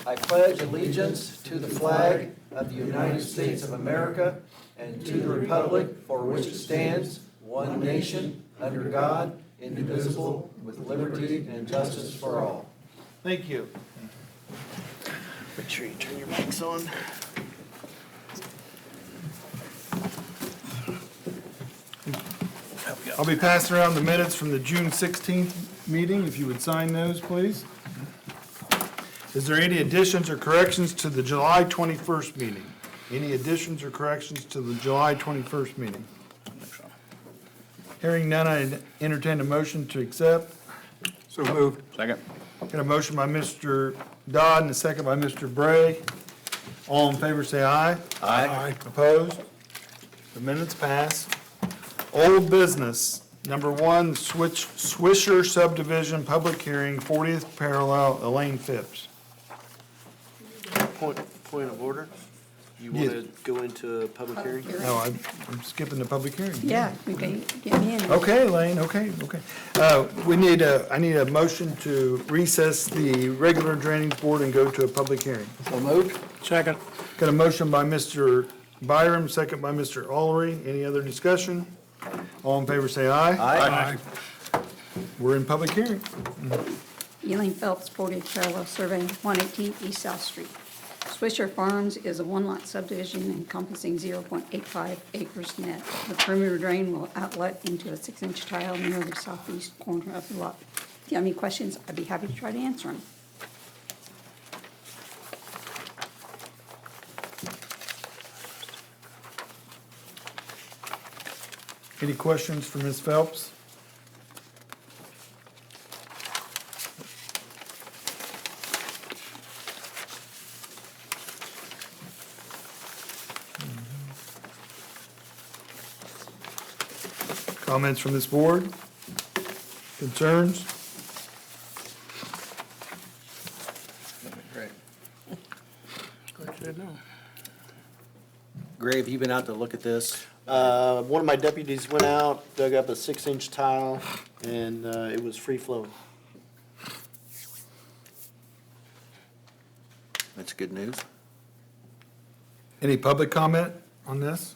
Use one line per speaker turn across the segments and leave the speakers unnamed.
I pledge allegiance to the flag of the United States of America and to the republic for which it stands, one nation, under God, indivisible, with liberty and justice for all.
Thank you. Make sure you turn your mics on. I'll be passing around the minutes from the June 16th meeting, if you would sign those, please. Is there any additions or corrections to the July 21st meeting? Any additions or corrections to the July 21st meeting? Hearing none, I entertain a motion to accept.
So moved. Second.
Got a motion by Mr. Dodd and a second by Mr. Bray. All in favor, say aye.
Aye.
Opposed? The minutes pass. Old business, number one, Swisher subdivision, public hearing, 40th parallel, Elaine Phipps.
Point of order? You
Yes.
want to go into a public hearing?
No, I'm skipping the public hearing.
Yeah, we can get me in.
Okay, Elaine, okay. I need a motion to recess the regular drainage board and go to a public hearing.
So moved.
Second.
Got a motion by Mr. Byram, second by Mr. Allery. Any other discussion? All in favor, say aye.
Aye.
We're in public hearing.
Elaine Phelps, 40th parallel survey, 118 East South Street. Swisher Farms is a one-lot subdivision encompassing 0.85 acres net. The perimeter drain will outlet into a 6-inch tile near the southeast corner of the lot. If you have any questions, I'd be happy to try to answer them.
Any questions for Ms. Phelps? Comments from this board? Concerns?
Great.
Good to know.
Gray, have you been out to look at this?
One of my deputies went out, dug up a 6-inch tile, and it was free flowing.
That's good news.
Any public comment on this?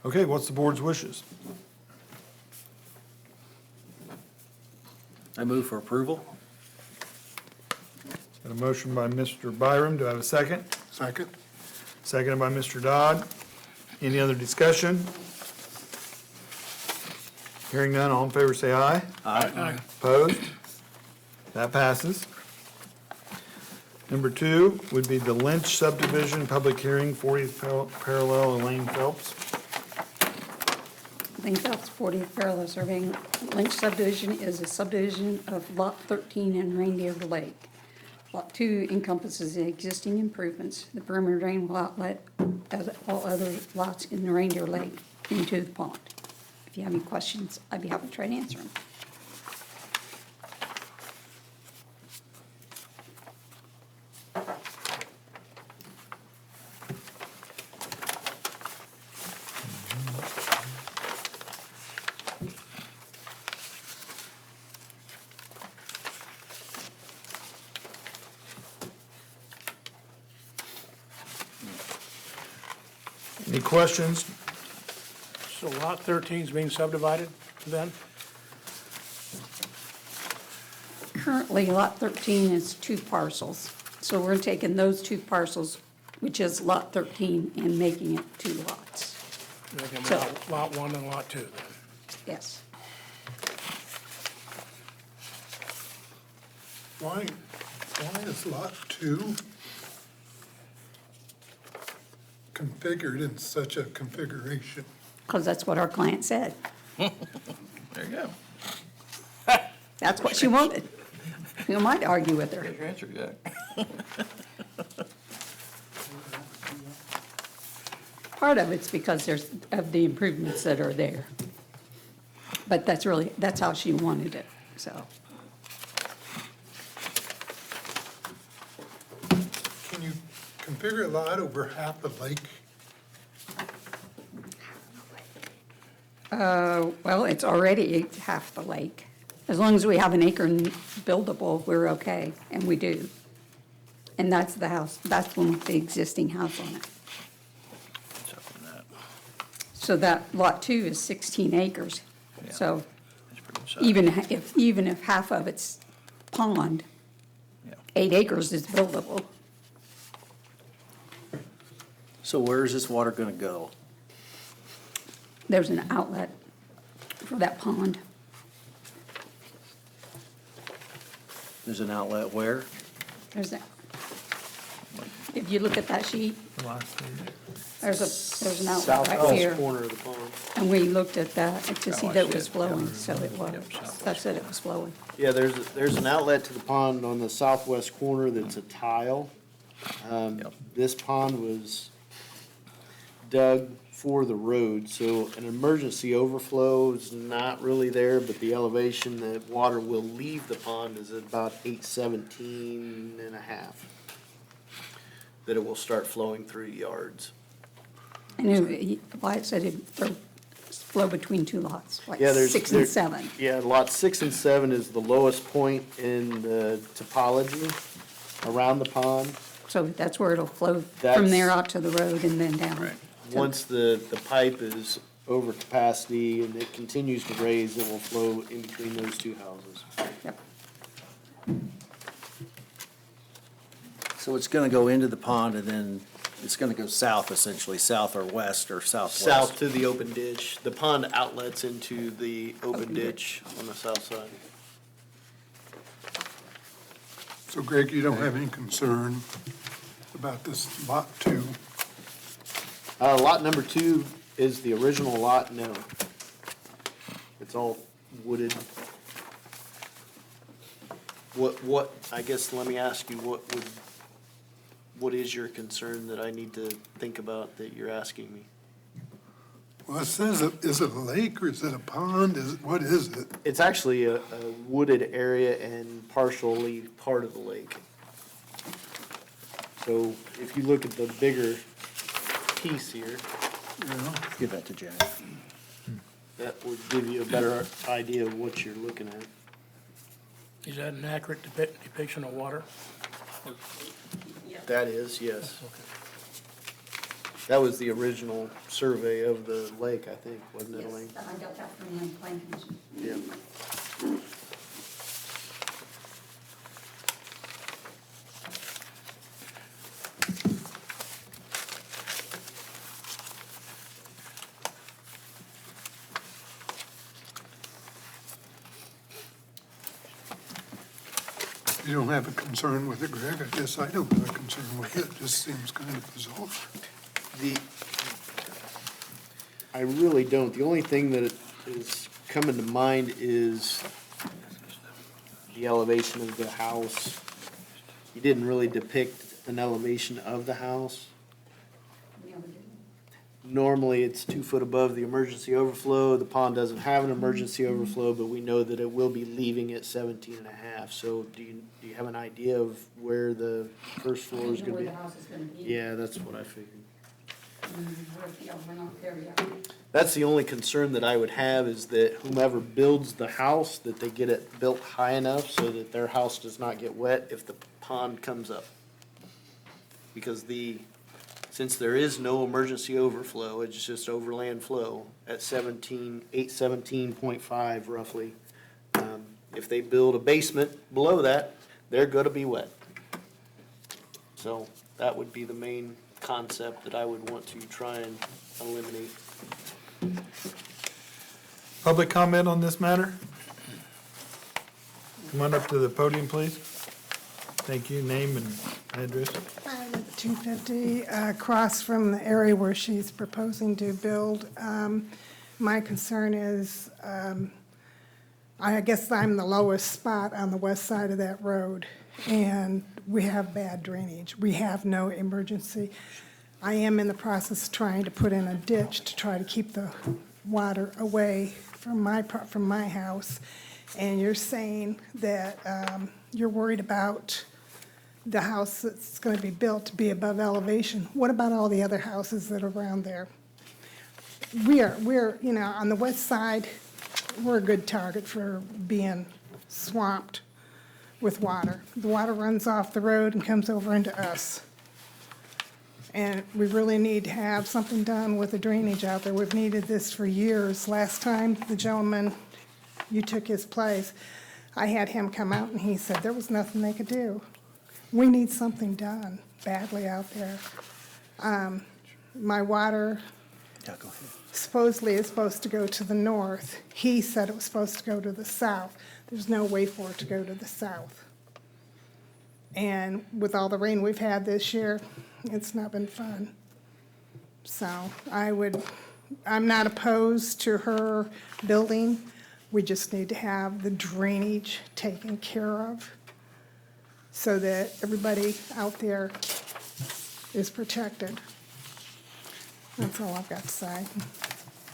Okay, what's the board's wishes?
I move for approval.
Got a motion by Mr. Byram. Do I have a second?
Second.
Seconded by Mr. Dodd. Any other discussion? Hearing none, all in favor say aye.
Aye.
Opposed? That passes. Number two would be the Lynch subdivision, public hearing, 40th parallel, Elaine Phelps.
Elaine Phelps, 40th parallel surveying. Lynch subdivision is a subdivision of Lot 13 in Reindeer Lake. Lot 2 encompasses the existing improvements. The perimeter drain will outlet, as all other lots in the Reindeer Lake, into the pond. If you have any questions, I'd be happy to try to answer them.
Any questions?
So lot 13 is being subdivided then?
Currently, Lot 13 is 2 parcels. So we're taking those 2 parcels, which is Lot 13, and making it 2 lots.
Making
So-
lot 1 and lot 2 then?
Yes.
Why is lot 2 configured in such a configuration?
Because that's what our client said.
There you go.
That's what she wanted. You might argue with her.
There's your answer, Jack.
Part of it's because there's, of the improvements that are there. But that's how she wanted it, so.
Can you configure a lot over half the lake?
Well, it's already half the lake. As long as we have an acre buildable, we're okay, and we do. And that's the house, that's the one with the existing house on it.
What's up with that?
So that lot 2 is 16 acres. So
That's pretty good size.
even if half of it's pond,
Yeah.
8 acres is buildable.
So where is this water gonna go?
There's an outlet for that pond.
There's an outlet where?
There's a, if you look at that sheet, there's an outlet right
Southwest
here.
corner of the pond.
And we looked at that to see
I
that it
see
was
it.
flowing, so it was.
southwest.
That said it was flowing.
Yeah, there's an outlet to the pond on the southwest corner that's a tile. This pond was dug for the road, so an emergency overflow is not really there, but the elevation that water will leave the pond is at about 817.5. That it will start flowing through yards.
And Wyatt said it'd flow between 2 lots, like
Yeah, there's
6
there-
and 7.
Yeah, lot 6 and 7 is the lowest point in the topology around the pond.
So that's where it'll flow from
That's-
there out to the road and then down.
Right.
Once the pipe is over capacity and it continues to raise, it will flow in between those two houses.
Yep.
So it's gonna go into the pond and then it's gonna go south essentially, south or west or southwest?
South to the open ditch. The pond outlets into the open
Open
ditch on the south side.
So Greg, you don't have any concern about this lot 2?
Lot number 2 is the original lot, no. It's all wooded. What, I guess, let me ask you, what is your concern that I need to think about that you're asking me?
Well, it says, is it a lake or is it a pond? What is it?
It's actually a wooded area and partially part of the lake. So if you look at the bigger piece here,
Give that to Jack.
that would give you a better idea of what you're looking at.
Is that an accurate depiction of water?
That is, yes. That was the original survey of the lake, I think, wasn't it, Elaine?
I got that from the plan commission.
Yeah.
You don't have a concern with it, Greg? I guess I don't have a concern with it. It just seems kind of bizarre.
I really don't. The only thing that is coming to mind is the elevation of the house. You didn't really depict an elevation of the house. Normally, it's 2 foot above the emergency overflow. The pond doesn't have an emergency overflow, but we know that it will be leaving at 17.5. So do you have an idea of where the first floor is gonna be?
house is gonna be.
Yeah, that's what I figured.
We're not there yet.
That's the only concern that I would have is that whomever builds the house, that they get it built high enough so that their house does not get wet if the pond comes up. Because since there is no emergency overflow, it's just overland flow at 817.5 roughly. If they build a basement below that, they're gonna be wet. So that would be the main concept that I would want to try and eliminate.
Public comment on this matter? Come on up to the podium, please. Thank you. Name and address.
I live at 250, across from the area where she's proposing to build. My concern is, I guess I'm the lowest spot on the west side of that road, and we have bad drainage. We have no emergency. I am in the process of trying to put in a ditch to try to keep the water away from my house. And you're saying that you're worried about the house that's going to be built to be above elevation. What about all the other houses that are around there? We're, on the west side, we're a good target for being swamped with water. The water runs off the road and comes over into us. And we really need to have something done with the drainage out there. We've needed this for years. Last time, the gentleman, you took his place, I had him come out and he said there was nothing they could do. We need something done badly out there. My water supposedly is supposed to go to the north. He said it was supposed to go to the south. There's no way for it to go to the south. And with all the rain we've had this year, it's not been fun. So I'm not opposed to her building. We just need to have the drainage taken care of so that everybody out there is protected. That's all I've got to say.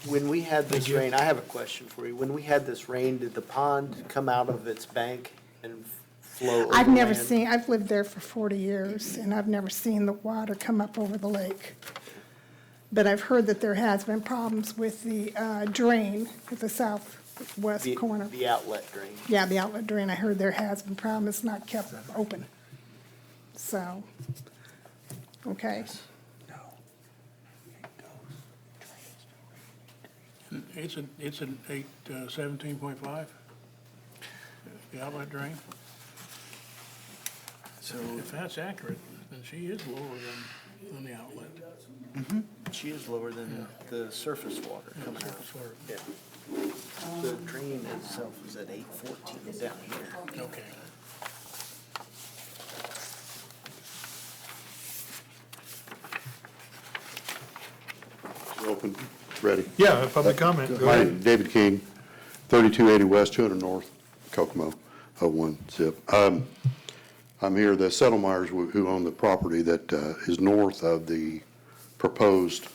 When we had this rain, I have a question for you. When we had this rain, did the pond come out of its bank and flow over
I've never
land?
seen, I've lived there for 40 years, and I've never seen the water come up over the lake. But I've heard that there has been problems with the drain at the southwest
The-
corner.
The outlet drain.
Yeah, the outlet drain, I heard there has been problems, it's not kept open. So, okay.
It's an 17.5, the outlet drain.
So
If that's accurate, then she is lower than the outlet.
She is lower than the surface water coming out.
Surface water.
Yeah. The drain itself is at 814 down here.
Okay.
Open, ready.
Yeah, public comment, go
Hi,
ahead.
David King, 3280 West, 200 North, Kokomo, 01 zip. I'm here, the Settlemeyers who own the property that is north of the proposed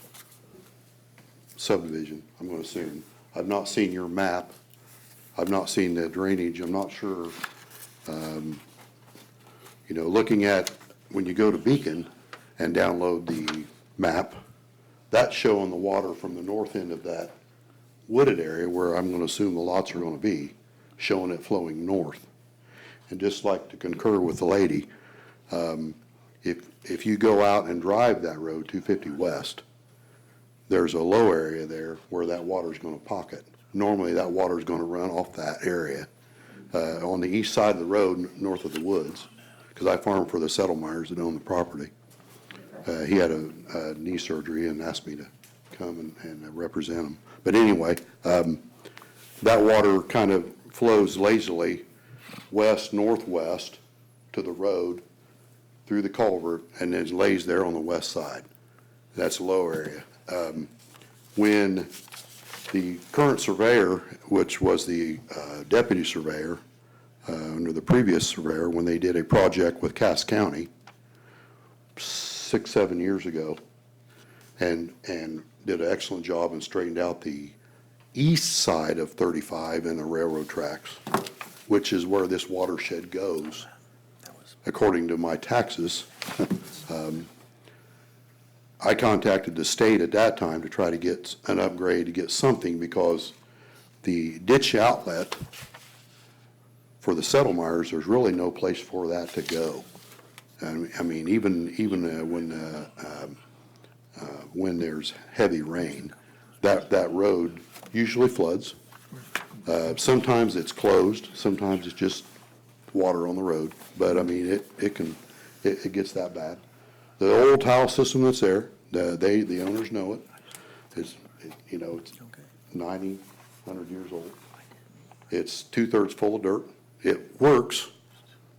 subdivision, I'm going to assume. I've not seen your map. I've not seen the drainage. I'm not sure. Looking at, when you go to Beacon and download the map, that's showing the water from the north end of that wooded area where I'm going to assume the lots are going to be, showing it flowing north. And just like to concur with the lady, if you go out and drive that road, 250 West, there's a low area there where that water's going to pocket. Normally, that water's going to run off that area. On the east side of the road, north of the woods, because I farm for the Settlemeyers that own the property. He had a knee surgery and asked me to come and represent him. But anyway, that water kind of flows lazily west-northwest to the road through the culvert and then lays there on the west side. That's a low area. When the current surveyor, which was the deputy surveyor under the previous surveyor, when they did a project with Cass County 6-7 years ago, and did an excellent job and straightened out the east side of 35 and the railroad tracks, which is where this watershed goes, according to my taxes. I contacted the state at that time to try to get an upgrade, to get something, because the ditch outlet for the Settlemeyers, there's really no place for that to go. I mean, even when there's heavy rain, that road usually floods. Sometimes it's closed, sometimes it's just water on the road, but I mean, it gets that bad. The old tile system that's there, the owners know it. It's 90, 100 years old. It's 2/3 full of dirt. It works,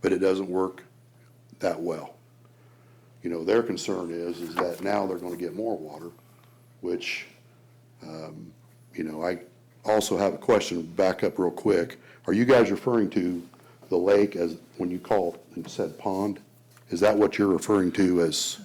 but it doesn't work that well. Their concern is that now they're gonna get more water, which, I also have a question, back up real quick. Are you guys referring to the lake as, when you call it and said pond? Is that what you're referring to as,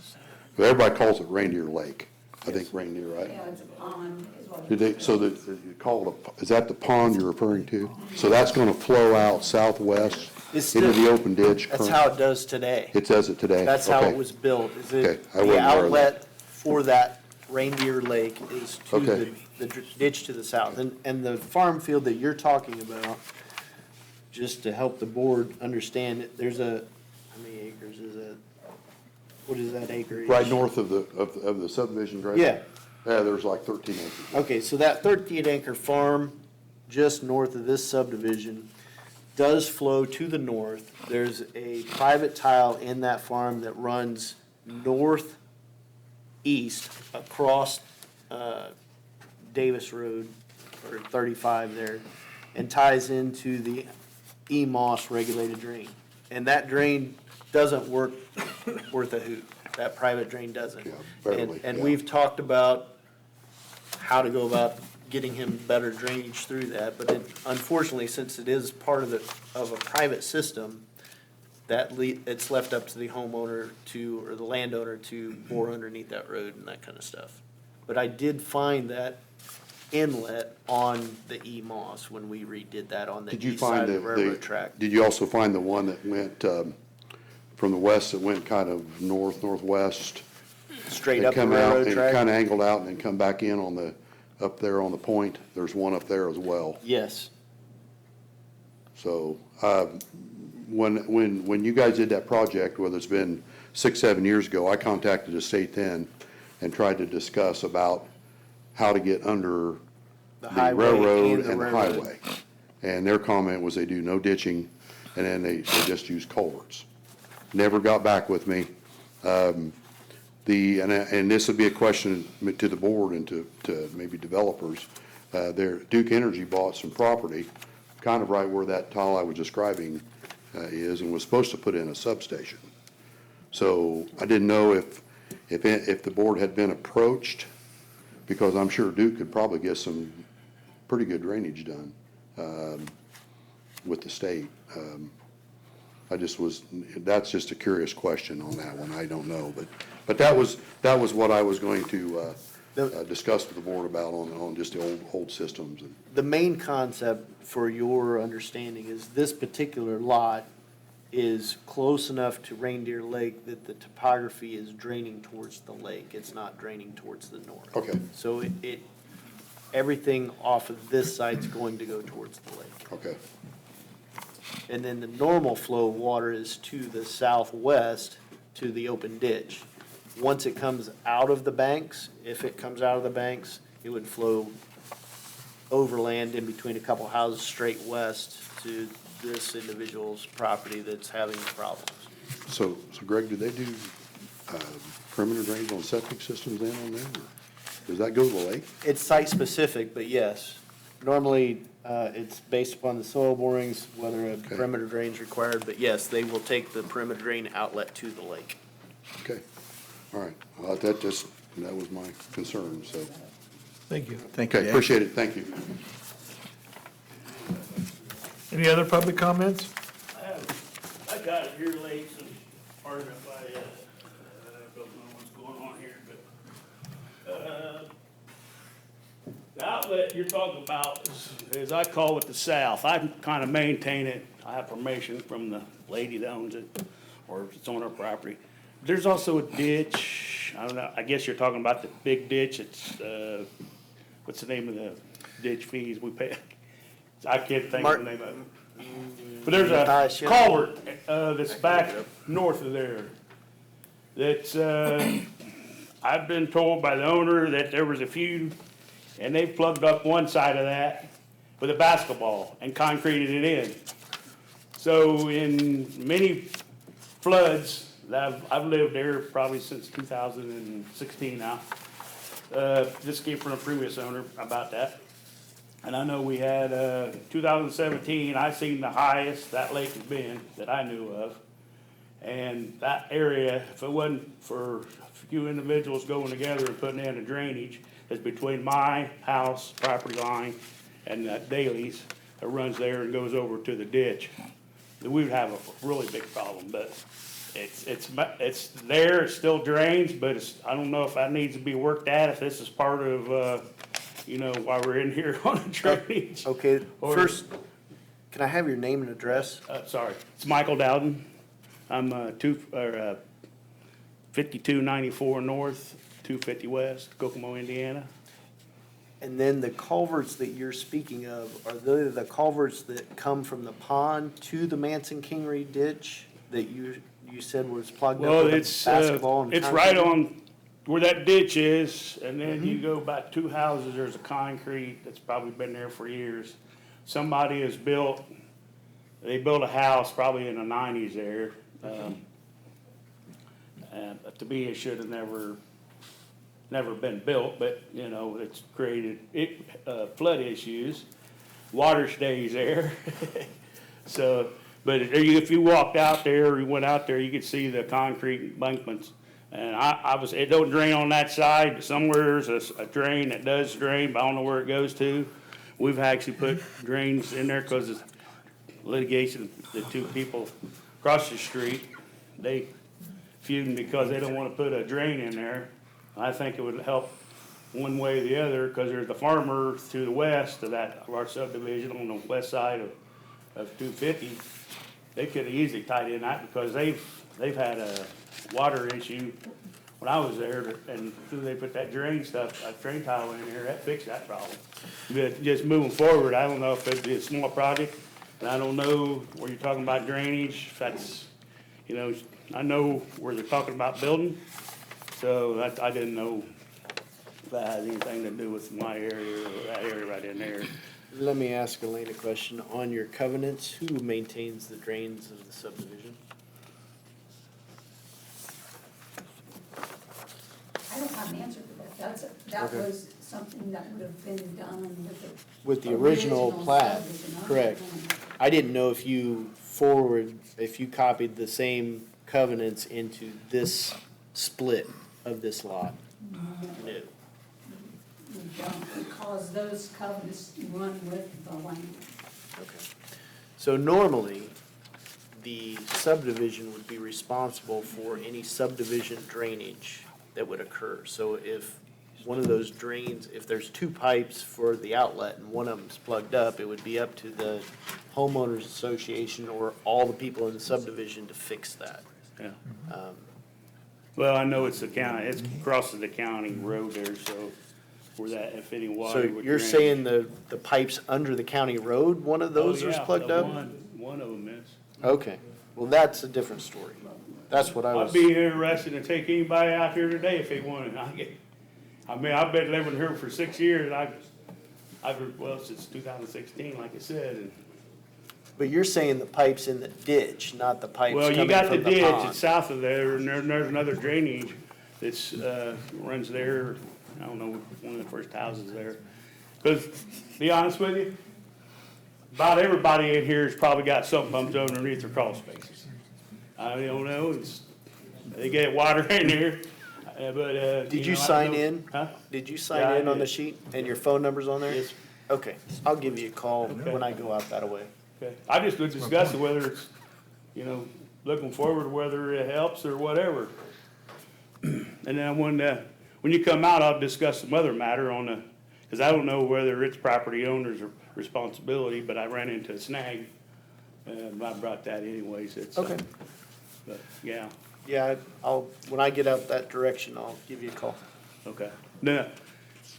everybody calls it Reindeer Lake, I think Reindeer, right?
Yeah, it's a pond, is what
Did they, so that, you call it is that the pond you're referring to? So that's gonna flow out southwest
It's
into
still-
the open ditch?
That's how it does today.
It does it today?
That's how
Okay.
it was built. Is
Okay,
it,
I
the
wasn't aware of
outlet for that Reindeer Lake is to
Okay.
the ditch to the south. And the farm field that you're talking about just to help the board understand, it, there's a, how many acres is it? What is that acreage?
Right north of the subdivision, Greg?
Yeah.
Yeah, there's like 13 acres.
Okay, so that 13-acre farm just north of this subdivision does flow to the north. There's a private tile in that farm that runs northeast across Davis Road, or 35 there, and ties into the E-Moss regulated drain. And that drain doesn't work worth a hoot. That private drain doesn't.
Yeah, barely,
And
yeah.
we've talked about how to go about getting him better drainage through that, but unfortunately, since it is part of a private system, it's left up to the homeowner or the landowner to bore underneath that road and that kind of stuff. But I did find that inlet on the E-Moss when we redid that on the
Did you
east side
find
of the railroad track.
did you also find the one that went, from the west that went kind of northwest?
Straight
They
up the
come out
railroad
and
track?
kind of angled out and then come back in up there on the point. There's one up there as well.
Yes.
So, when you guys did that project, whether it's been 6, 7 years ago, I contacted the state then and tried to discuss about how to get under the
highway
railroad
and the
and the
railroad.
highway. And their comment was they do no ditching, and then they just use culverts. Never got back with me. And this would be a question to the board and to maybe developers. Duke Energy bought some property, kind of right where that tile I was describing is, and was supposed to put in a substation. So I didn't know if the board had been approached, because I'm sure Duke could probably get some pretty good drainage done with the state. That's just a curious question on that one. I don't know, but that was what I was going to discuss with the board about on just the old systems.
The main concept for your understanding is this particular lot is close enough to Reindeer Lake that the topography is draining towards the lake. It's not draining towards the north.
Okay.
So everything off of this side's going to go towards the lake.
Okay,
And then the normal flow of water is to the southwest to the open ditch. Once it comes out of the banks, if it comes out of the banks, it would flow overland in between a couple houses straight west to this individual's property that's having problems.
so Greg, do they do perimeter drains on septic systems then on there? Or does that go to the lake?
It's site-specific, but yes. Normally, it's based upon the soil borings, whether a
Okay.
perimeter drain is required, but yes, they will take the perimeter drain outlet to the lake.
Okay, all right. Well, that was my concern, so.
Thank you.
Okay, appreciate it, thank you.
Any other public comments?
I got it here late, so pardon if I don't know what's going on here, but, the outlet you're talking about is I call it the south. I kind of maintain it. I have permission from the lady that owns it, or it's on her property. There's also a ditch, I don't know, I guess you're talking about the big ditch. It's, what's the name of the ditch fees we pay? I can't think of the name of it. But there's a culvert, that's back north of there. That's, I've been told by the owner that there was a few, and they plugged up one side of that with a basketball and concreted it in. So in many floods, I've lived there probably since 2016 now. This came from a previous owner about that. And I know we had, 2017, I seen the highest that lake has been that I knew of. And that area, if it wasn't for a few individuals going together and putting in a drainage, is between my house, property line, and Daly's that runs there and goes over to the ditch. We would have a really big problem, but it's there, it still drains, but I don't know if that needs to be worked at, if this is part of, why we're in here on a drainage.
Okay,
Or-
first, can I have your name and address?
Sorry, it's Michael Dowden. I'm 5294 North, 250 West, Kokomo, Indiana.
And then the culverts that you're speaking of, are they the culverts that come from the pond to the Manson Kingery ditch that you said was plugged up
Well,
with
it's,
basketball and
it's
concrete?
right on where that ditch is, and then you go about 2 houses, there's a concrete that's probably been there for years. Somebody has built, they built a house probably in the 90s there. And to me, it should have never been built, but, you know, it's created flood issues. Water stays there. So, but if you walked out there, or you went out there, you could see the concrete embankments. And it don't drain on that side. Somewhere there's a drain that does drain, but I don't know where it goes to. We've actually put drains in there because of litigation. The 2 people across the street, they feuding because they don't want to put a drain in there. I think it would help one way or the other, because there's the farmer to the west of our subdivision on the west side of 250. They could have easily tied in that because they've had a water issue when I was there, and they put that drain tile in there, that fixed that problem. But just moving forward, I don't know if it'd be a small project, and I don't know where you're talking about drainage, if that's, you know, I know where they're talking about building, so I didn't know if that has anything to do with my area or that area right in there.
Let me ask Elaine a question. On your covenants, who maintains the drains of the subdivision?
I don't have an answer for that. That
Okay.
was something that would have been done with the.
With the original plat,
subdivision, not
correct.
the plan.
I didn't know if you copied the same covenants into this split of this lot. No.
We don't, because those covenants run with the land.
Okay. So normally, the subdivision would be responsible for any subdivision drainage that would occur. So if one of those drains, if there's 2 pipes for the outlet and one of them's plugged up, it would be up to the homeowners association or all the people in the subdivision to fix that.
Yeah.
Um,
Well, I know it's the county, it's crosses the county road there, so where that, if any water
So
would
you're
drain.
saying the pipes under the county road, one of those
Oh,
was
yeah,
plugged
the
up?
One of them is.
Okay, well, that's a different story. That's what I was.
I'd be interested to take anybody out here today if they wanted. I've been living here for 6 years. Well, since 2016, like I said. And,
But you're saying the pipes in the ditch, not the pipes
well, you
coming
got the
from the
ditch,
pond?
it's south of there, and there's another drainage that's, runs there. I don't know, one of the first houses there. Because, to be honest with you, about everybody in here has probably got some pumps underneath their crawl spaces. I don't know, they get water in there, but,
Did you
know, I
sign
don't know.
in?
Huh?
Did you
Yeah,
sign
I
in on the
did.
sheet and your phone number's on there?
Yes.
Okay, I'll give you a call
Okay.
when I go out that way.
Okay, I just was discussing whether it's, you know, looking forward, whether it helps or whatever. And then I wanted, when you come out, I'll discuss some other matter because I don't know whether it's property owner's responsibility, but I ran into a snag. I brought that anyways,
Okay.
But, yeah,
Yeah, when I get out that direction, I'll give you a call.
okay.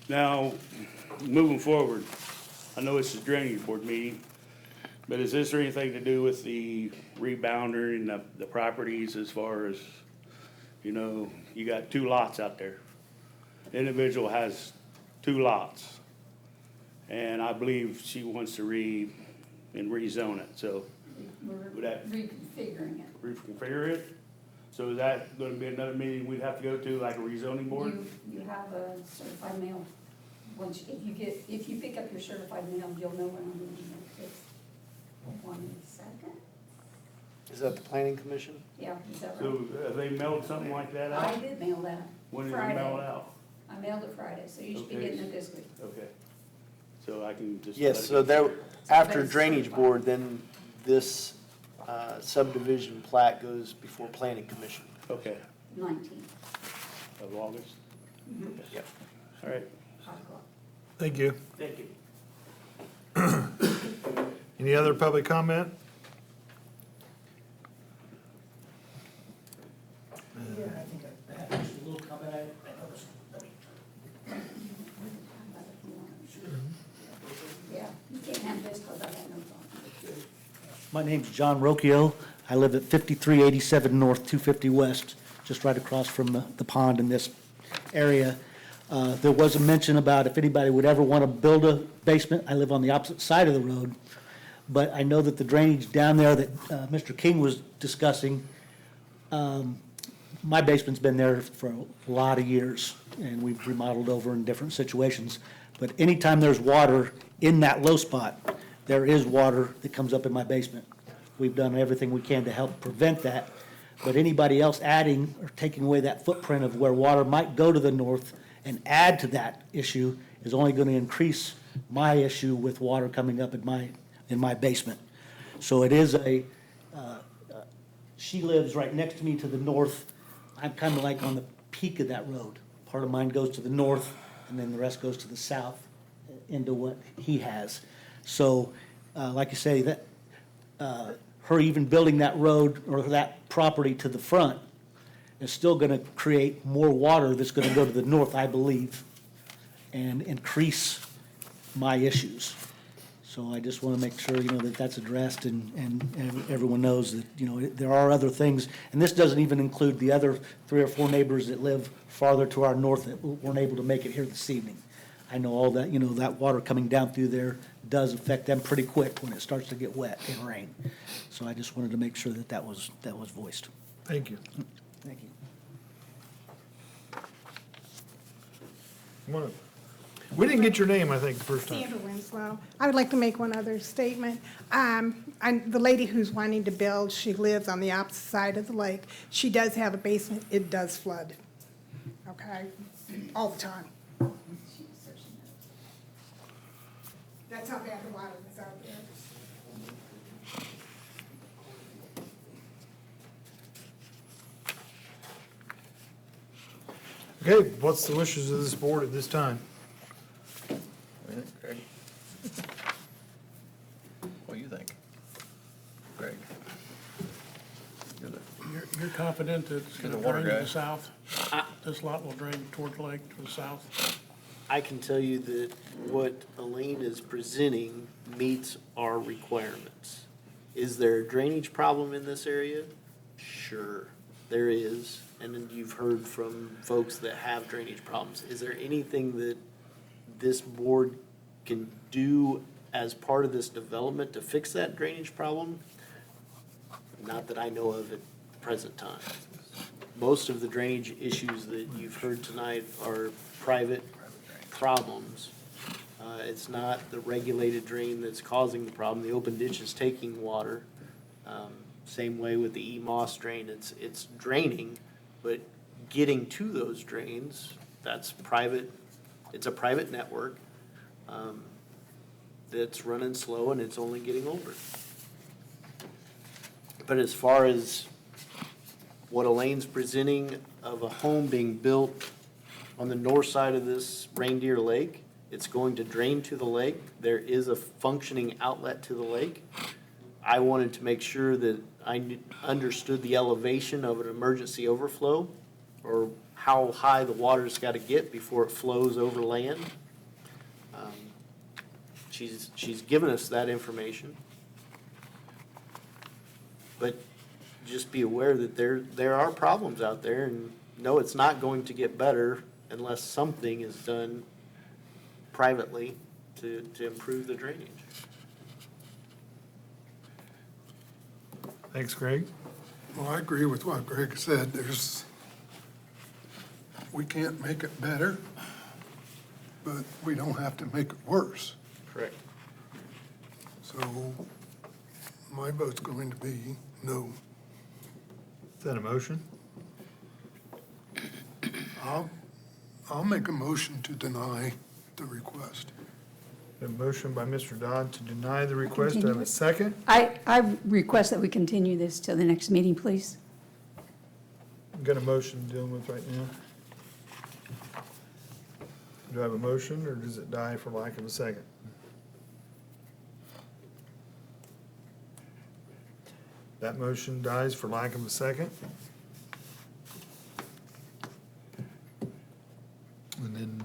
Now, moving forward, I know it's a drainage board meeting, but is this anything to do with the rebounder and the properties as far as, you know, you got 2 lots out there. The individual has 2 lots. And I believe she wants to rezone it, so
We're
Would that-
reconfiguring it.
reconfigure it. So is that gonna be another meeting we'd have to go to, like a rezoning board?
You have a certified mail. If you pick up your certified mail, you'll know when I'm doing it. It's 1 second.
Is that the planning commission?
Yeah, is that right?
So have they mailed something like that
I
out?
did mail that.
When did they
Friday.
mail it out?
I mailed it Friday, so you should be
Okay.
getting it this week.
Okay. So I can just.
Yes,
let it
so
go
there,
through.
after
That's
drainage
certified.
board, then this subdivision plat goes before planning commission.
Okay,
19th,
of August?
Yep.
All right,
5 o'clock.
Thank you.
thank you.
Any other public comment?
Yeah, I think I have just a little comment. I noticed,
How about if you want
My name's John Rocchio. I live at 5387 North, 250 West, just right across from the pond in this area. There was a mention about if anybody would ever want to build a basement. I live on the opposite side of the road. But I know that the drainage down there that Mr. King was discussing, my basement's been there for a lot of years, and we've remodeled over in different situations. But anytime there's water in that low spot, there is water that comes up in my basement. We've done everything we can to help prevent that. But anybody else adding or taking away that footprint of where water might go to the north and add to that issue is only going to increase my issue with water coming up in my basement. So it is she lives right next to me to the north. I'm kind of like on the peak of that road. Part of mine goes to the north, and then the rest goes to the south into what he has. So, like you say, that her even building that road or that property to the front is still going to create more water that's going to go to the north, I believe, and increase my issues. So I just want to make sure, that that's addressed and everyone knows that, there are other things. And this doesn't even include the other 3 or 4 neighbors that live farther to our north that weren't able to make it here this evening. I know all that, that water coming down through there does affect them pretty quick when it starts to get wet and rain. So I just wanted to make sure that was voiced.
Thank you.
Thank you.
We didn't get your name, I think, the first time.
Sandra Winslow. I would like to make one other statement. The lady who's wanting to build, she lives on the opposite side of the lake. She does have a basement. It does flood. Okay? All the time. That's how bad the water is out there.
Okay, what's the wishes of this board at this time?
Greg? What do you think? Greg?
You're confident that it's
You're
gonna
the water
drain to
guy.
the south? This lot will drain toward the lake to the south?
I can tell you that what Elaine is presenting meets our requirements. Is there a drainage problem in this area? Sure, there is. And then you've heard from folks that have drainage problems. Is there anything that this board can do as part of this development to fix that drainage problem? Not that I know of at the present time. Most of the drainage issues that you've heard tonight are private problems. It's not the regulated drain that's causing the problem. The open ditch is taking water. Same way with the EMOS drain. It's draining, but getting to those drains, that's private. It's a private network that's running slow and it's only getting older. But as far as what Elaine's presenting of a home being built on the north side of this Reindeer Lake, it's going to drain to the lake. There is a functioning outlet to the lake. I wanted to make sure that I understood the elevation of an emergency overflow or how high the water's got to get before it flows over land. She's given us that information. But just be aware that there are problems out there, and no, it's not going to get better unless something is done privately to improve the drainage.
Thanks, Greg.
Well, I agree with what Greg said. We can't make it better, but we don't have to make it worse.
Correct.
So my vote's going to be no.
Is that a motion?
I'll make a motion to deny the request.
A motion by Mr. Dodd to deny the request. Do I have a second?
I request that we continue this till the next meeting, please.
Got a motion dealing with right now. Do I have a motion, or does it die for lack of a second? That motion dies for lack of a second. And then,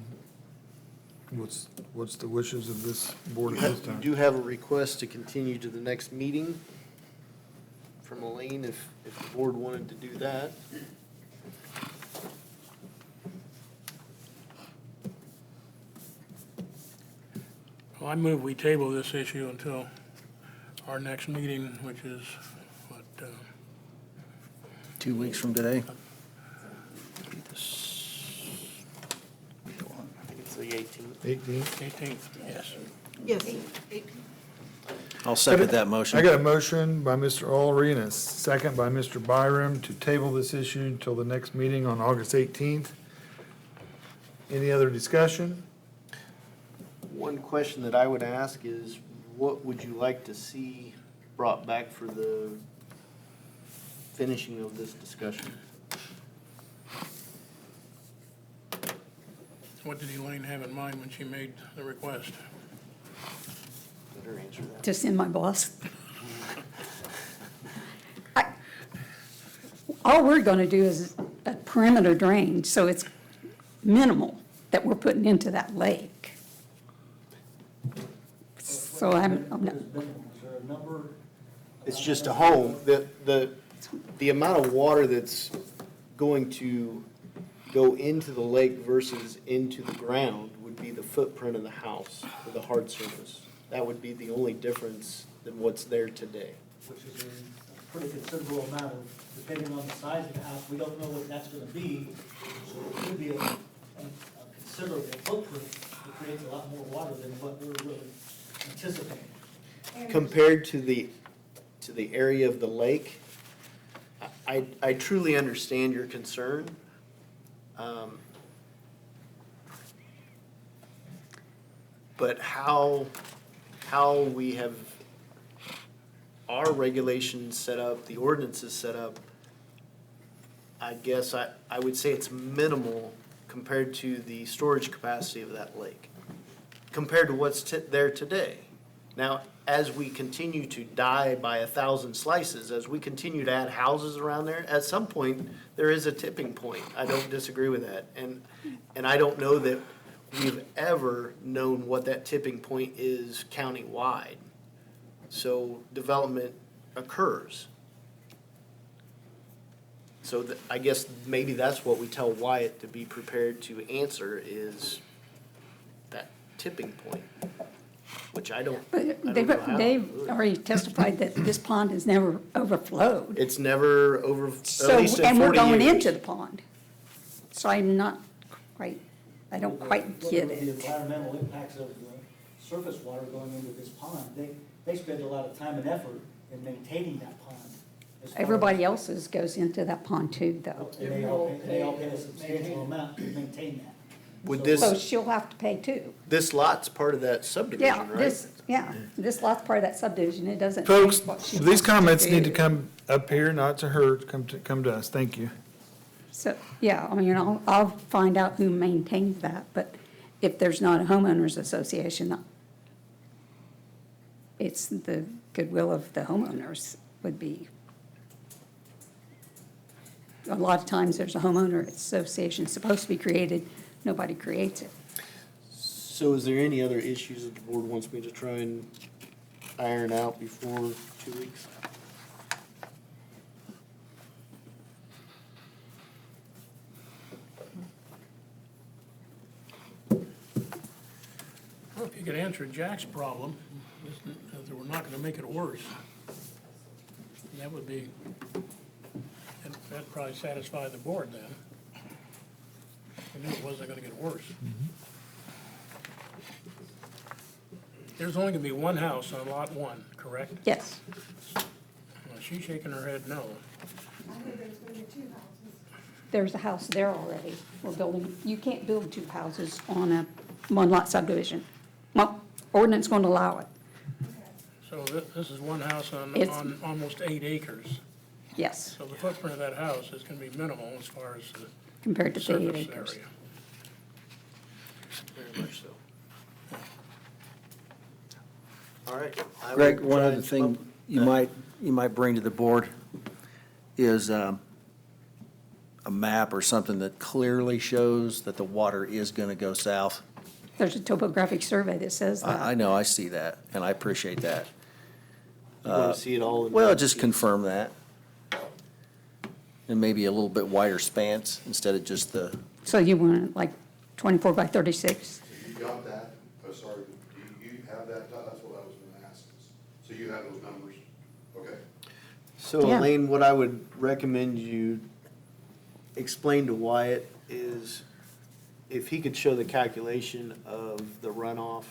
what's the wishes of this board at this
You
time?
do have a request to continue to the next meeting. Art Mullane if the board wanted to do that.
Well, I move we table this issue until our next meeting, which is, what,
2 weeks from today?
I think it's the 18th.
18th?
18th, yes.
Yes.
I'll second that
I
motion.
got a motion by Mr. Ulrey and a second by Mr. Byram to table this issue until the next meeting on August 18th. Any other discussion?
One question that I would ask is, what would you like to see brought back for the finishing of this discussion?
What did Elaine have in mind when she made the request?
Let her answer that.
To send my boss. All we're gonna do is a perimeter drain, so it's minimal that we're putting into that lake. So I'm not,
Is there a number?
It's just a home. The amount of water that's going to go into the lake versus into the ground would be the footprint of the house, or the hard surface. That would be the only difference than what's there today.
Which is a pretty considerable amount of, depending on the size of the house, we don't know what that's gonna be. So it could be a considerable footprint that creates a lot more water than what we're really anticipating.
Compared to the area of the lake, I truly understand your concern. But how we have our regulations set up, the ordinances set up, I guess I would say it's minimal compared to the storage capacity of that lake, compared to what's there today. Now, as we continue to die by 1,000 slices, as we continue to add houses around there, at some point, there is a tipping point. I don't disagree with that. And I don't know that we've ever known what that tipping point is countywide. So development occurs. So I guess maybe that's what we tell Wyatt to be prepared to answer, is that tipping point, which I don't
but
know how.
they've already testified that this pond has never overflowed.
It's never over, at
So,
least in 40
and we're going
years.
into the pond. So I'm not quite, I don't quite get
Looking at the
it.
environmental impacts of the surface water going into this pond, they spend a lot of time and effort in maintaining that pond. as far as-
Everybody else's goes into that pond too, though.
And they all pay a substantial amount to maintain that.
Would
So
this,
she'll have to pay too.
this lot's part of that
Yeah,
subdivision, right?
this lot's part of that subdivision, it doesn't.
Folks,
change what she
these
wants
comments need to
do.
come up here, not to her, come to us. Thank you.
So, yeah, I mean, I'll find out who maintains that, but if there's not a homeowners association, it's the goodwill of the homeowners would be. A lot of times, there's a homeowner association supposed to be created, nobody creates it.
So is there any other issues that the board wants me to try and iron out before 2 weeks?
Well, if you could answer Jack's problem, that we're not gonna make it worse. That would be, that'd probably satisfy the board then. We knew it wasn't gonna get worse. There's only gonna be one house on lot 1, correct?
Yes,
Well, she's shaking her head no.
there's a house there already. We're building, you can't build two houses on a one-lot subdivision. Well, ordinance won't allow it,
So this is one house
It's-
on almost 8 acres.
yes,
So the footprint of that house is gonna be minimal as far as the
compared to the 8
surface
acres.
area.
Very much so. All right. I will
Greg, one
try
other
and
thing
come up-
you might bring to the board is a map or something that clearly shows that the water is gonna go south.
There's a topographic survey that says
I
that.
know, I see that, and I appreciate that.
You want to see it all? in
Well,
one
just
sheet?
confirm that. And maybe a little bit wider spans instead of just the,
So you want it like 24 by 36?
You got that? Oh, sorry, do you have that? That's what I was gonna ask. So you have those numbers? Okay.
So
Yeah.
Elaine, what I would recommend you explain to Wyatt is if he could show the calculation of the runoff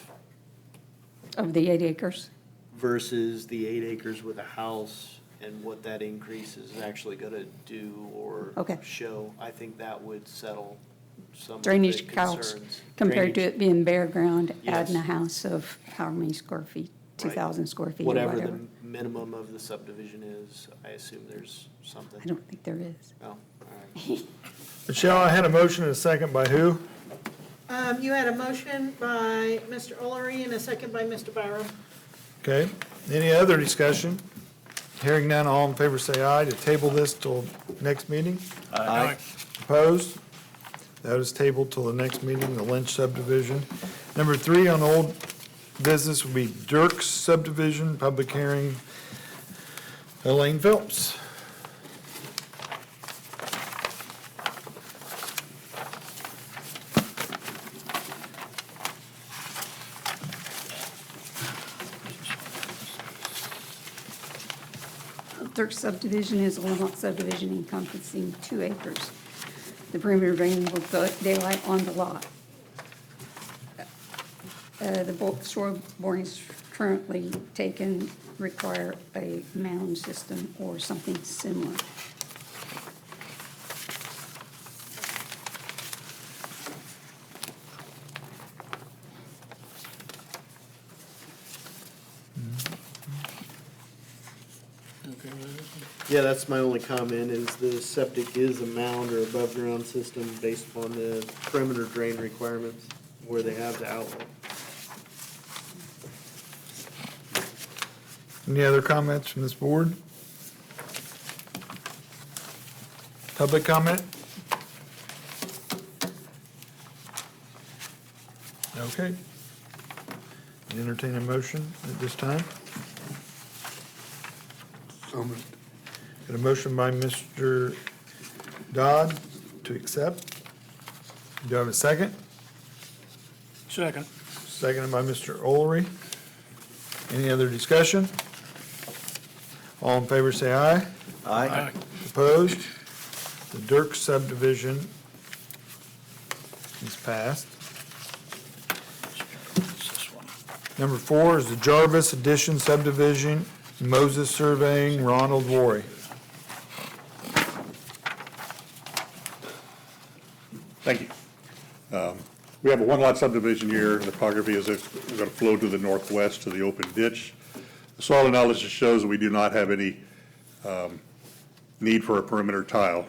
Of the 8 acres?
versus the 8 acres with a house and what that increase is actually gonna do or
Okay.
show, I think that would settle some of the
Drainage counts
concerns.
compared to
Drainage,
it being bare ground, adding a
Yes.
house of however many square feet, 2,000 square feet or
whatever
whatever.
the minimum of the subdivision is, I assume there's something.
I don't think there is.
Oh, all right.
Michelle, I had a motion and a second by who?
You had a motion by Mr. Olery and a second by Mr. Byram.
Okay, any other discussion? Hearing none, all in favor say aye to table this till next meeting.
Aye.
Opposed? That is tabled till the next meeting, the Lynch subdivision. Number 3 on old business would be Dirk's subdivision, public hearing, Elaine Phelps.
Third subdivision is a lot subdivision encompassing 2 acres. The perimeter drain will put daylight on the lot. The shore borings currently taken require a mound system or something similar.
Okay with this?
Yeah, that's my only comment, is the septic is a mound or above-ground system based upon the perimeter drain requirements where they have the outlet.
Any other comments from this board? Public comment? Okay. Entertain a motion at this time.
So moved.
Got a motion by Mr. Dodd to accept. Do I have a second?
Second.
Seconded by Mr. Olery. Any other discussion? All in favor say aye.
Aye.
Opposed? The Dirk subdivision is passed.
This one.
Number 4 is the Jarvis Addition subdivision, Moses Surveying, Ronald Worry.
Thank you. We have a one-lot subdivision here. The topography is we're going to flow to the northwest to the open ditch. The soil analysis shows that we do not have any need for a perimeter tile.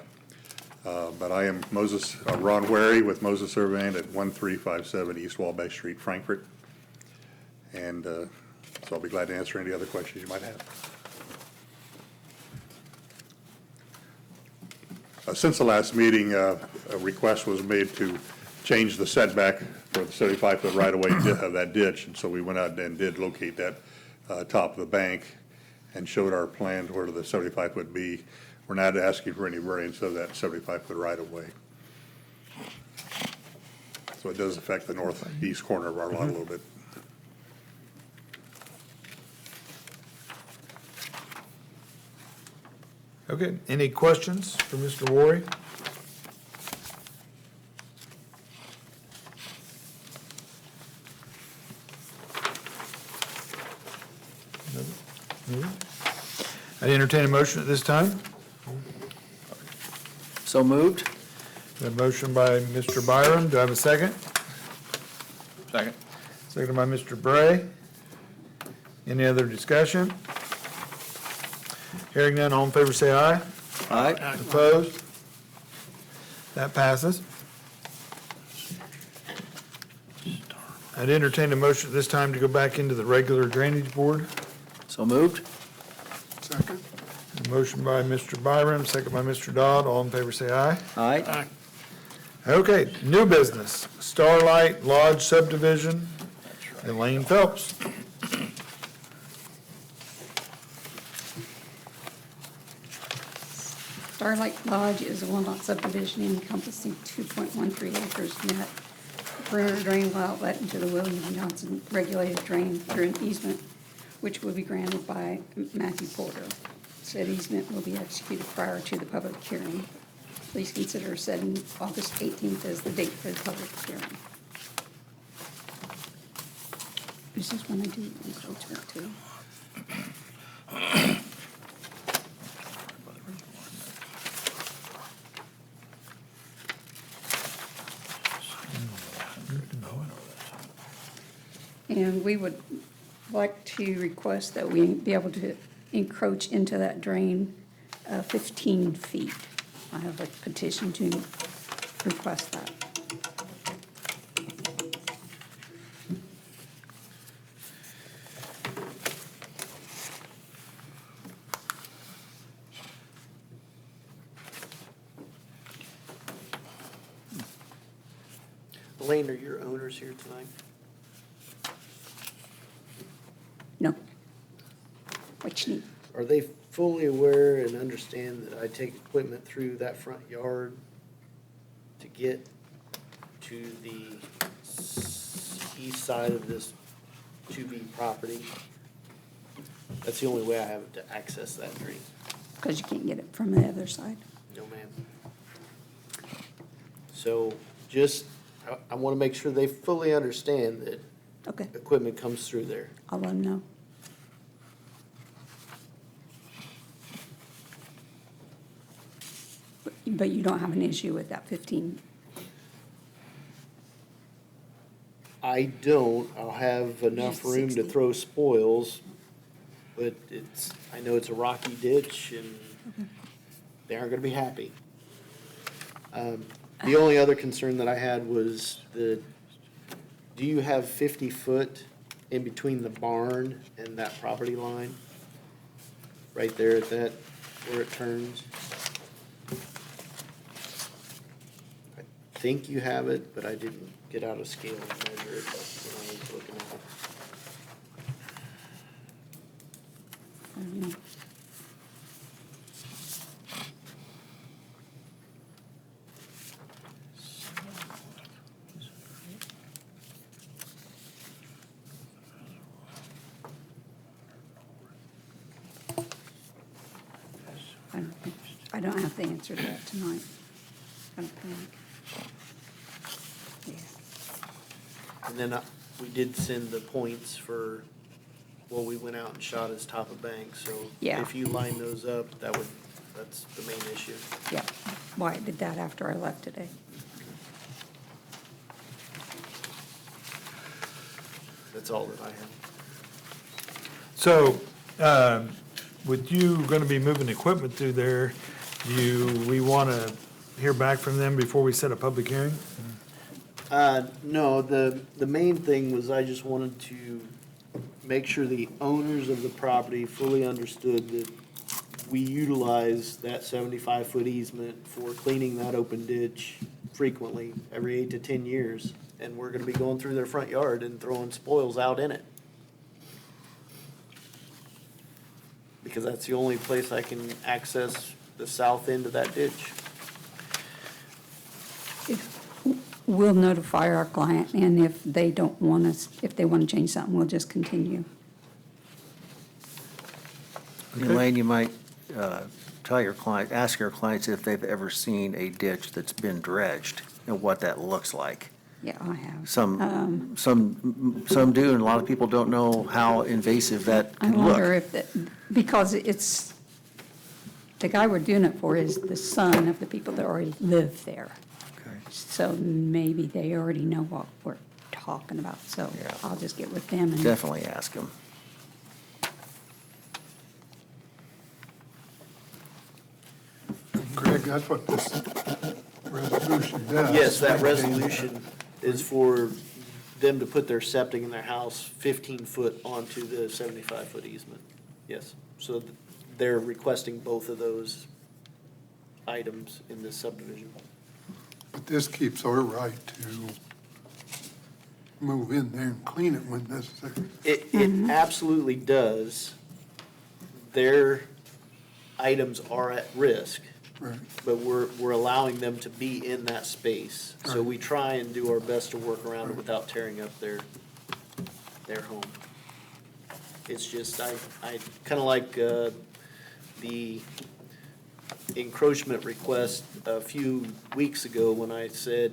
But I am Ron Wary with Moses Surveying at 1357 East Wabash Street, Frankfort. And so I'll be glad to answer any other questions you might have. Since the last meeting, a request was made to change the setback for the 75-foot right-of-way of that ditch, and so we went out and did locate that top of the bank and showed our plan where the 75-foot would be. We're not asking for any variance of that 75-foot right-of-way. So it does affect the northeast corner of our lot a little bit.
Okay, any questions for Mr. Worry? I entertain a motion at this time.
so moved?
A motion by Mr. Byram. Do I have a second?
Second.
Second by Mr. Bray. Any other discussion? Hearing none, all in favor say aye.
Aye.
Opposed? That passes. I'd entertain a motion at this time to go back into the regular drainage board.
So moved?
Second?
A motion by Mr. Byram, second by Mr. Dodd. All in favor say aye.
Aye.
Aye.
Okay, new business, Starlight Lodge subdivision, Elaine Phelps.
Starlight Lodge is a one-lot subdivision encompassing 2.13 acres net. Perimeter drain will outlet into the William Johnson regulated drain through an easement, which will be granted by Matthew Porter. Said easement will be executed prior to the public hearing. Please consider setting August 18th as the date for the public hearing. This is when I do encroachment too. And we would like to request that we be able to encroach into that drain 15 feet. I have a petition to request that.
Elaine, are your owners here tonight?
No. What you need?
Are they fully aware and understand that I take equipment through that front yard to get to the east side of this 2B property? That's the only way I have to access that drain.
Because you can't get it from the other side.
No, ma'am. So just, I want to make sure they fully understand that
Okay,
equipment comes through there.
I'll let them know. But you don't have an issue with that 15?
I don't, I'll have enough room to
60.
throw spoils, but it's, I know it's a rocky ditch and they aren't gonna be happy. The only other concern that I had was do you have 50 foot in between the barn and that property line? Right there at that, where it turns? I think you have it, but I didn't get out a scale and measure it when I was looking at it.
I don't know. I don't have the answer to that tonight. I don't think. Yeah.
And then we did send the points for, well, we went out and shot his top of bank, so
Yeah.
if you line those up, that's the main issue.
Yeah, well, I did that after I left today.
That's all that I have.
So, with you gonna be moving equipment through there, we wanna hear back from them before we set a public hearing?
No, the main thing was I just wanted to make sure the owners of the property fully understood that we utilize that 75-foot easement for cleaning that open ditch frequently, every 8 to 10 years. And we're gonna be going through their front yard and throwing spoils out in it. Because that's the only place I can access the south end of that ditch.
We'll notify our client, and if they don't want us, if they want to change something, we'll just continue.
Elaine, you might tell your client, ask your clients if they've ever seen a ditch that's been dredged and what that looks like.
Yeah, I have.
Some do, and a lot of people don't know how invasive that
I
can
wonder
look.
if, because it's, the guy we're doing it for is the son of the people that already live there.
Okay.
So maybe they already know what we're talking about, so
Yeah.
I'll just get with them and.
Definitely ask them.
Greg, that's what this resolution does.
Yes, that resolution is for them to put their septic in their house 15 foot onto the 75-foot easement. Yes, so they're requesting both of those items in this subdivision.
But this keeps our right to move in there and clean it when necessary.
It absolutely does. Their items are at risk,
Right.
but we're allowing them to be in that space. So we try and do our best to work around it without tearing up their home. It's just, I kind of like the encroachment request a few weeks ago when I said,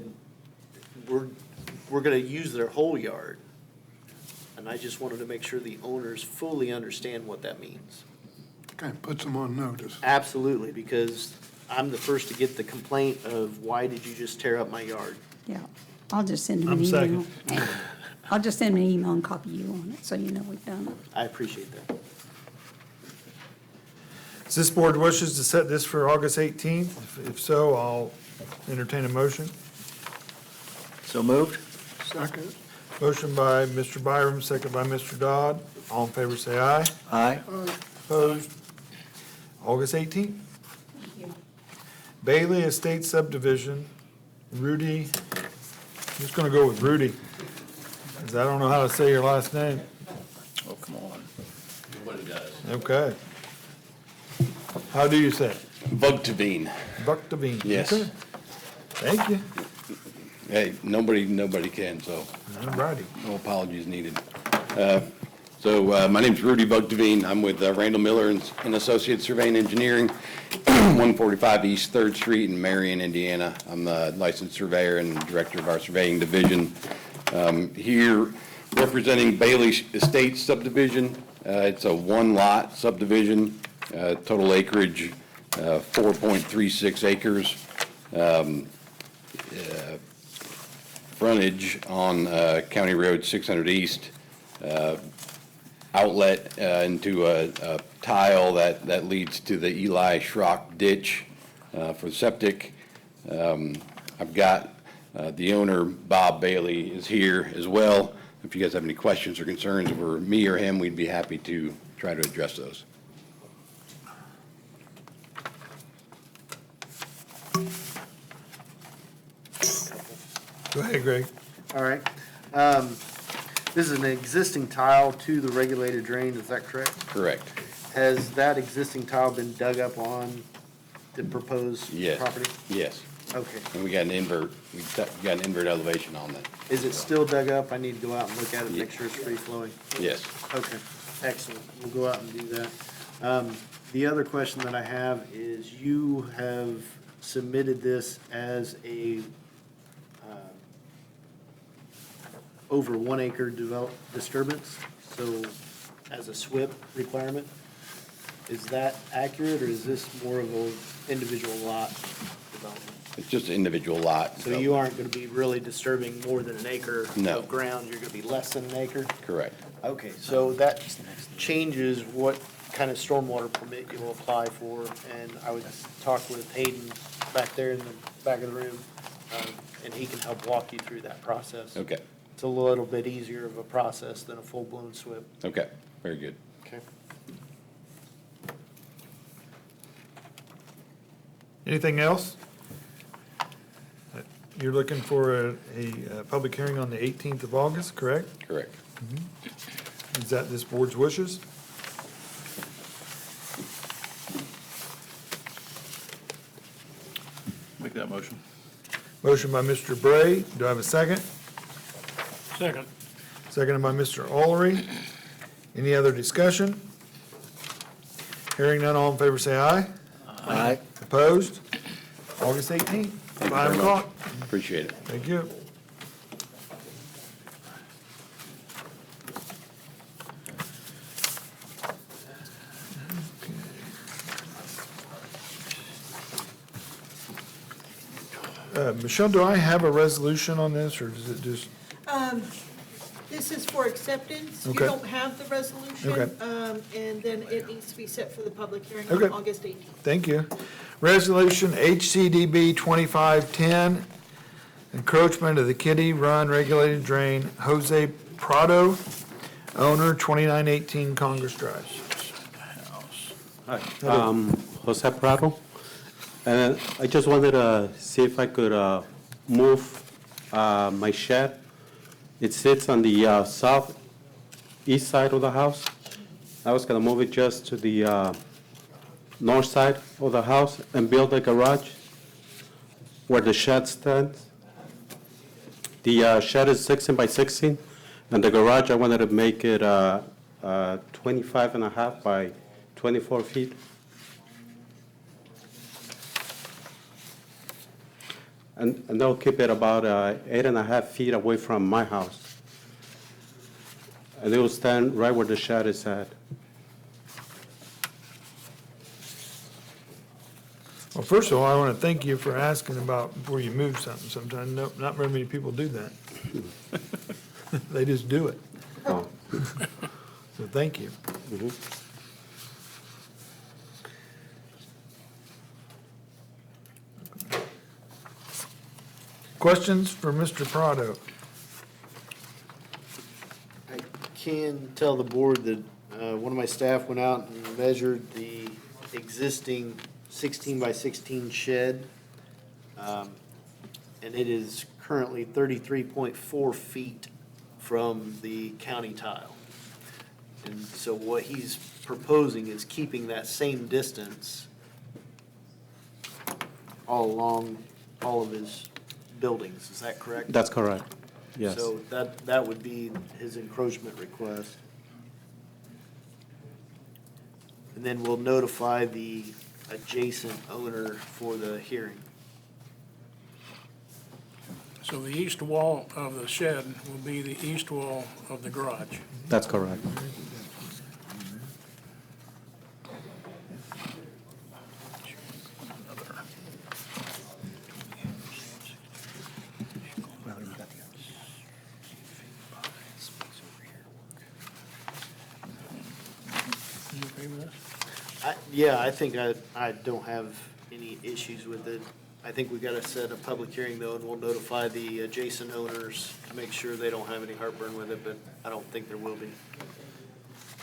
we're gonna use their whole yard. And I just wanted to make sure the owners fully understand what that means.
Kind of puts them on notice.
Absolutely, because I'm the first to get the complaint of, why did you just tear up my yard?
Yeah, I'll just send them an
I'm
email.
second.
I'll just send them an email and copy you on it, so you know we've done it.
I appreciate that.
Is this board wishes to set this for August 18th? If so, I'll entertain a motion.
So moved?
Second?
Motion by Mr. Byram, second by Mr. Dodd. All in favor, say aye.
Aye.
Opposed? August 18th. Bailey Estate Subdivision, Rudy, I'm just gonna go with Rudy, because I don't know how to say your last name.
Oh, come on.
Okay. How do you say it?
Bugtavine.
Buck Devine?
Yes.
Okay. Thank you.
Hey, nobody can, so
All righty.
no apologies needed. My name's Rudy Bugtavine. I'm with Randall Miller and Associates Surveying Engineering, 145 East 3rd Street in Marion, Indiana. I'm the licensed surveyor and director of our surveying division. Here representing Bailey Estates subdivision. It's a one-lot subdivision, total acreage 4.36 acres. Frontage on County Road 600 East, outlet into a tile that leads to the Eli Schrock ditch for septic. I've got the owner, Bob Bailey, is here as well. If you guys have any questions or concerns over me or him, we'd be happy to try to address those.
Go ahead, Greg.
All right. This is an existing tile to the regulated drain, is that correct?
Correct.
Has that existing tile been dug up on the proposed
Yes.
property?
Yes.
Okay.
And we got an invert elevation on that.
Is it still dug up? I need to go out and look at it, make sure it's free flowing.
Yes.
Okay, excellent. We'll go out and do that. The other question that I have is, you have submitted this as a over 1 acre disturbance, so as a SWIP requirement. Is that accurate, or is this more of an individual lot development?
It's just an individual lot.
So you aren't gonna be really disturbing more than an acre
No.
of ground, you're gonna be less than an acre?
Correct.
Okay, so that changes what kind of stormwater permit you will apply for, and I would talk with Hayden back there in the back of the room, and he can help walk you through that process.
Okay.
It's a little bit easier of a process than a full-blown SWIP.
Okay. Very good.
Okay.
Anything else? You're looking for a public hearing on the 18th of August, correct?
Correct.
Is that this board's wishes?
Make that motion.
Motion by Mr. Bray. Do I have a second?
Second.
Seconded by Mr. Olery. Any other discussion? Hearing none, all in favor say aye.
Aye.
Opposed? August 18th,
Thank you
5
very
o'clock.
much. Appreciate it.
Thank you. Michelle, do I have a resolution on this, or does it just,
This is for acceptance. You
Okay.
don't have the resolution.
Okay.
And then it needs to be set for the public hearing
Okay.
on August 18th.
thank you. Resolution HCDB 2510, encroachment of the Kitty Run Regulated Drain, Jose Prado, owner, 2918 Congress Drive.
Hi, Jose Prado, and I just wanted to see if I could move my shed. It sits on the southeast side of the house. I was gonna move it just to the north side of the house and build a garage where the shed stands. The shed is 16 by 16, and the garage, I wanted to make it 25 and a half by 24 feet. And they'll keep it about 8.5 feet away from my house. And it will stand right where the shed is at.
Well, first of all, I want to thank you for asking about before you move something. Sometimes not very many people do that. They just do it.
Oh.
So thank you. Questions for Mr. Prado?
I can tell the board that one of my staff went out and measured the existing 16 by 16 shed. And it is currently 33.4 feet from the county tile. And so what he's proposing is keeping that same distance all along all of his buildings. Is that correct?
That's correct, yes.
So that would be his encroachment request. And then we'll notify the adjacent owner for the hearing.
So the east wall of the shed will be the east wall of the garage.
That's correct.
You okay with this?
Yeah, I think I don't have any issues with it. I think we gotta set a public hearing though, and we'll notify the adjacent owners to make sure they don't have any heartburn with it, but I don't think there will be.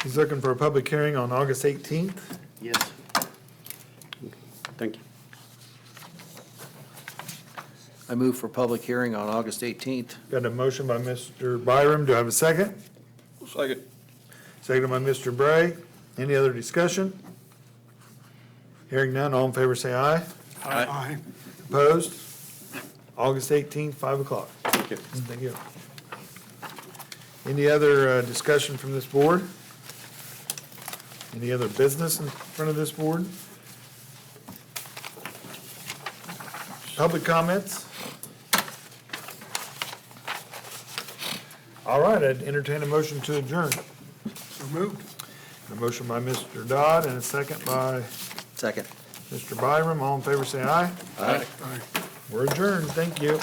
He's looking for a public hearing on August 18th.
Yes.
Thank you.
I move for public hearing on August 18th.
Got a motion by Mr. Byram. Do I have a second?
Second.
Second by Mr. Bray. Any other discussion? Hearing none, all in favor say aye.
Aye.
Opposed? August 18th, 5 o'clock.
Thank you.
Thank you. Any other discussion from this board? Any other business in front of this board? Public comments? All right, I'd entertain a motion to adjourn.
So moved.
A motion by Mr. Dodd and a second by
Second.
Mr. Byram. All in favor say aye.
Aye.
Aye.
We're adjourned. Thank you.